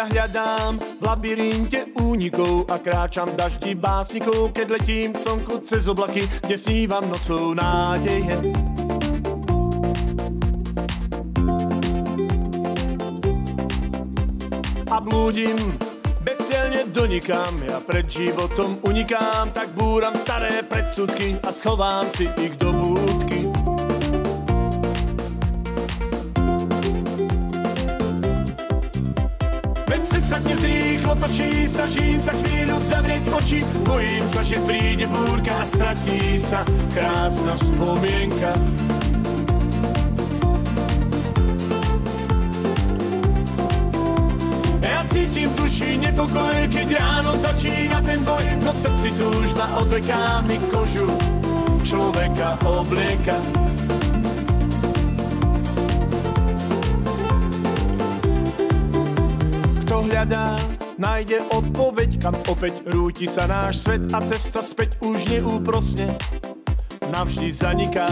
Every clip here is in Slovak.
Ja hľadám v labyrinte únikov a kráčam v daždi básnikov, keď letím k slnku cez oblaky, kde snívam nocou nádeje. A blúdim bezcielne donikám, ja pred životom unikám, tak búram staré predsudky a schovám si ich do búdky. Veď svet sa dnes rýchlo točí, snažím sa chvíľu zavrieť oči, bojím sa, že príde búrka a stratí sa krásna spomienka. Cítim v duši nepokoj, keď ráno začína ten boj, no v srdci túžba odveká mi kožu človeka oblieka. Kto hľadá, nájde odpoveď, kam opäť rúti sa náš svet a cesta späť už neúprosne navždy zaniká.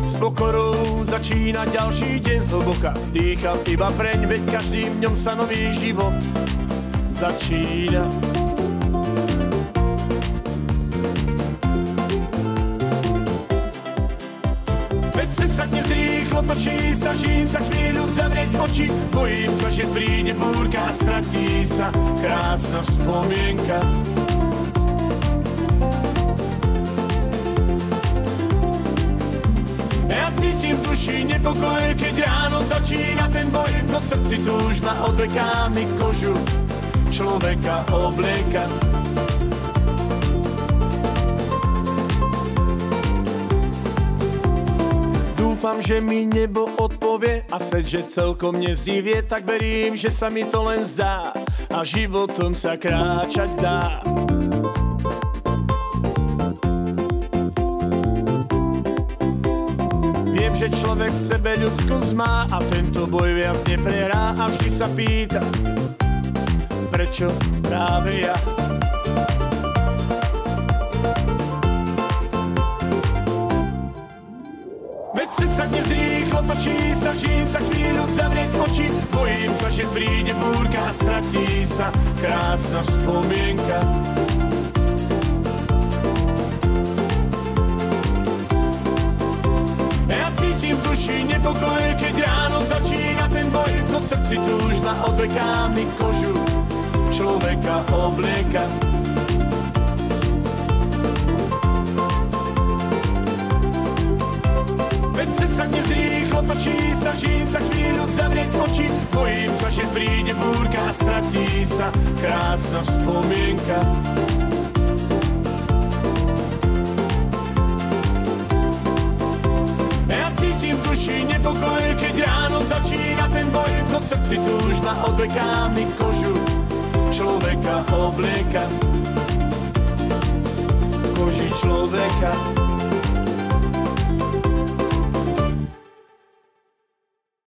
S pokorou začína ďalší deň zhlboka, dýchal iba preň, veď každým dňom sa nový život začína. Veď svet sa dnes rýchlo točí, snažím sa chvíľu zavrieť oči, bojím sa, že príde búrka a stratí sa krásna spomienka. Ja cítim v duši nepokoj, keď ráno začína ten boj, no v srdci túžba odveká mi kožu človeka oblieka. Dúfam, že mi nebo odpovie a svet, že celkom nezdivie, tak verím, že sa mi to len zdá a životom sa kráčať dá. Viem, že človek v sebe ľudskosť má a tento boj viac neprehrá a vždy sa pýta, prečo práve ja? Veď svet sa dnes rýchlo točí, snažím sa chvíľu zavrieť oči, bojím sa, že príde búrka a stratí sa krásna spomienka. Ja cítim v duši nepokoj, keď ráno začína ten boj, no v srdci túžba odveká mi kožu človeka oblieka. Veď svet sa dnes rýchlo točí, snažím sa chvíľu zavrieť oči, bojím sa, že príde búrka a stratí sa krásna spomienka. Ja cítim v duši nepokoj, keď ráno začína ten boj, no v srdci túžba odveká mi kožu človeka oblieka. Koži človeka